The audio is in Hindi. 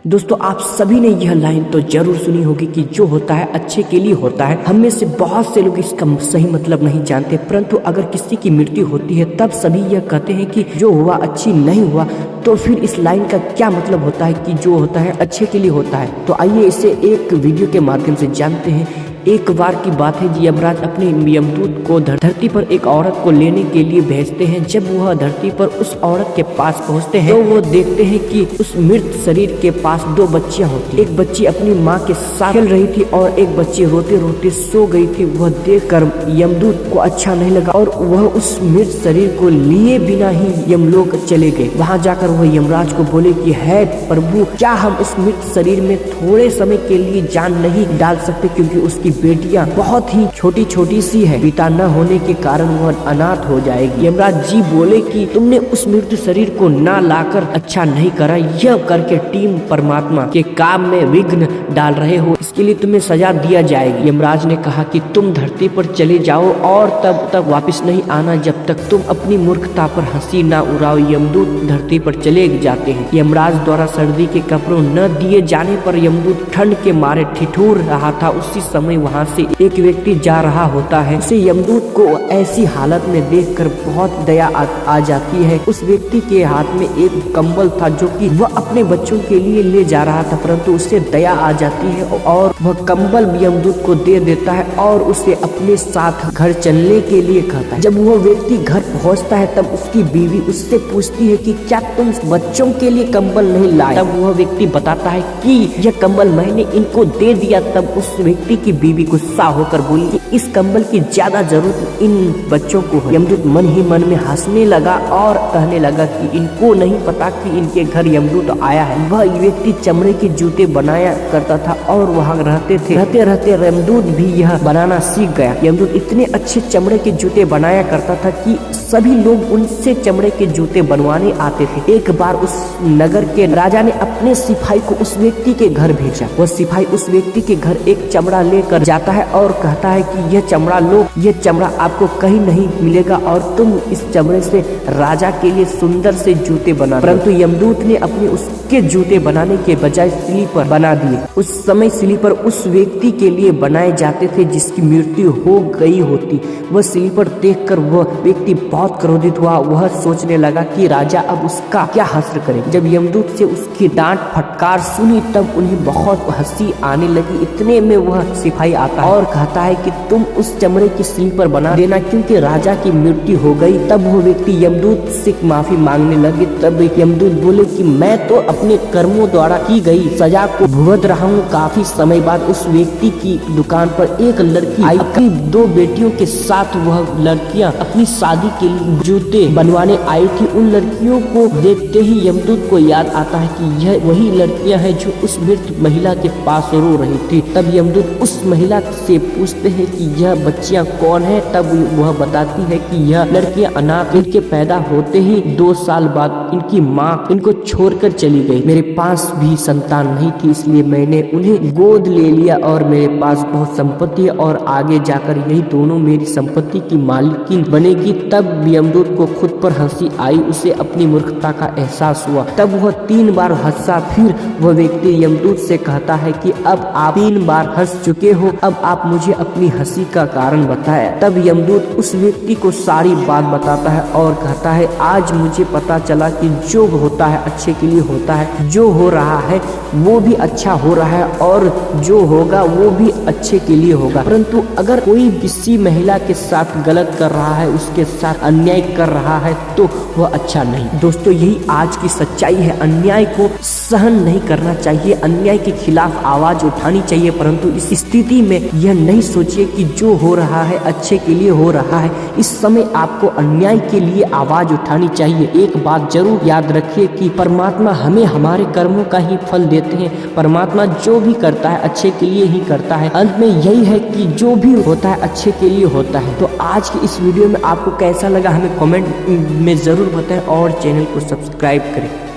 दोस्तों आप सभी ने यह लाइन तो जरूर सुनी होगी कि जो होता है अच्छे के लिए होता है। हम में से बहुत से लोग इसका सही मतलब नहीं जानते, परंतु अगर किसी की मृत्यु होती है तब सभी यह कहते हैं कि जो हुआ अच्छी नहीं हुआ। तो फिर इस लाइन का क्या मतलब होता है कि जो होता है अच्छे के लिए होता है? तो आइए इसे एक वीडियो के माध्यम से जानते हैं। एक बार की बात है, यमराज अपने यमदूत को धरती पर एक औरत को लेने के लिए भेजते हैं। जब वह धरती पर उस औरत के पास पहुंचते हैं तो वो देखते हैं कि उस मृत शरीर के पास दो बच्चियां होती। एक बच्ची अपनी माँ के साथ खेल रही थी और एक बच्ची रोते रोते सो गई थी। वह देखकर यमदूत को अच्छा नहीं लगा और वह उस मृत शरीर को लिए बिना ही यमलोक चले गए। वहाँ जाकर वह यमराज को बोले कि है प्रभु, क्या हम इस मृत शरीर में थोड़े समय के लिए जान नहीं डाल सकते, क्योंकि उसकी बेटियां बहुत ही छोटी छोटी सी है, पिता न होने के कारण वह अनाथ हो जाएगी। यमराज जी बोले कि तुमने उस मृत शरीर को ना लाकर अच्छा नहीं करा, यह करके टीम परमात्मा के काम में विघ्न डाल रहे हो, इसके लिए तुम्हें सजा दिया जाएगी। यमराज ने कहा कि तुम धरती पर चले जाओ और तब तक वापस नहीं आना जब तक तुम अपनी मूर्खता पर हंसी ना उड़ाओ। यमदूत धरती पर चले जाते हैं। यमराज द्वारा सर्दी के कपड़ों न दिए जाने पर यमदूत ठंड के मारे ठिठुर रहा था। उसी समय वहाँ से एक व्यक्ति जा रहा होता है। उसे यमदूत को ऐसी हालत में देखकर बहुत दया आ जाती है। उस व्यक्ति के हाथ में एक कंबल था जो कि वह अपने बच्चों के लिए ले जा रहा था, परंतु उसे दया आ जाती है और वह कंबल यमदूत को दे देता है और उसे अपने साथ घर चलने के लिए कहता है। जब वह व्यक्ति घर पहुंचता है तब उसकी बीवी उससे पूछती है कि क्या तुम बच्चों के लिए कंबल नहीं लाए? तब वह व्यक्ति बताता है कि यह कंबल मैंने इनको दे दिया। तब उस व्यक्ति की बीवी गुस्सा होकर बोली कि इस कंबल की ज्यादा जरूरत इन बच्चों को है। यमदूत मन ही मन में हंसने लगा और कहने लगा कि इनको नहीं पता कि इनके घर यमदूत आया है। वह व्यक्ति चमड़े के जूते बनाया करता था और वहाँ रहते रहते यमदूत भी यह बनाना सीख गया। यमदूत इतने अच्छे चमड़े के जूते बनाया करता था कि सभी लोग उनसे चमड़े के जूते बनवाने आते थे। एक बार उस नगर के राजा ने अपने सिपाही को उस व्यक्ति के घर भेजा। वह सिपाही उस व्यक्ति के घर एक चमड़ा लेकर जाता है और कहता है कि यह चमड़ा लो, यह चमड़ा आपको कहीं नहीं मिलेगा और तुम इस चमड़े से राजा के लिए सुंदर से जूते बना। परंतु यमदूत ने अपने उसके जूते बनाने के बजाय स्लीपर बना दिए। उस समय स्लीपर उस व्यक्ति के लिए बनाए जाते थे जिसकी मृत्यु हो गई होती। वह स्लीपर देखकर वह व्यक्ति बहुत क्रोधित हुआ। वह सोचने लगा कि राजा अब उसका क्या हश्र करे। जब यमदूत से उसकी डांट फटकार सुनी तब उन्हें बहुत हंसी आने लगी। इतने में वह सिपाही आता है और कहता है कि तुम उस चमड़े की स्लीपर बना देना क्योंकि राजा की मृत्यु हो गई। तब वो व्यक्ति यमदूत से माफी मांगने लगे। तब यमदूत बोले कि मैं तो अपने कर्मों द्वारा की गई सजा को भुगत रहा हूँ। काफी समय बाद उस व्यक्ति की दुकान पर एक लड़की आई। अपनी दो बेटियों के साथ वह लड़कियां अपनी शादी के लिए जूते बनवाने आई थी। उन लड़कियों को देखते ही यमदूत को याद आता है कि यह वही लड़कियां हैं जो उस मृत महिला के पास रो रही थी। तब यमदूत उस महिला से पूछते हैं कि यह बच्चियां कौन है। तब वह बताती है कि यह लड़कियां अनाथ, इनके पैदा होते ही 2 साल बाद इनकी माँ इनको छोड़कर चली गई। मेरे पास भी संतान नहीं थी, इसलिए मैंने उन्हें गोद ले लिया और मेरे पास बहुत संपत्ति है और आगे जाकर यही दोनों मेरी संपत्ति की मालिकिन बनेगी। तब यमदूत को खुद पर हंसी आई, उसे अपनी मूर्खता का एहसास हुआ। तब वह 3 बार हंसा। फिर वह व्यक्ति यमदूत से कहता है कि अब आप 3 बार हंस चुके हो, अब आप मुझे अपनी हंसी का कारण बताया। तब यमदूत उस व्यक्ति को सारी बात बताता है और कहता है आज मुझे पता चला कि जो होता है अच्छे के लिए होता है। जो हो रहा है वो भी अच्छा हो रहा है और जो होगा वो भी अच्छे के लिए होगा। परंतु अगर कोई किसी महिला के साथ गलत कर रहा है, उसके साथ अन्याय कर रहा है तो वह अच्छा नहीं। दोस्तों यही आज की सच्चाई है। अन्याय को सहन नहीं करना चाहिए, अन्याय के खिलाफ आवाज उठानी चाहिए। परंतु इस स्थिति में यह नहीं सोचिए कि जो हो रहा है अच्छे के लिए हो रहा है। इस समय आपको अन्याय के लिए आवाज उठानी चाहिए। एक बात जरूर याद रखिए कि परमात्मा हमें हमारे कर्मों का ही फल देते हैं। परमात्मा जो भी करता है अच्छे के लिए ही करता है। अंत में यही है कि जो भी होता है अच्छे के लिए होता है। तो आज की इस वीडियो में आपको कैसा लगा हमें कमेंट में जरूर बताएं और चैनल को सब्सक्राइब करें।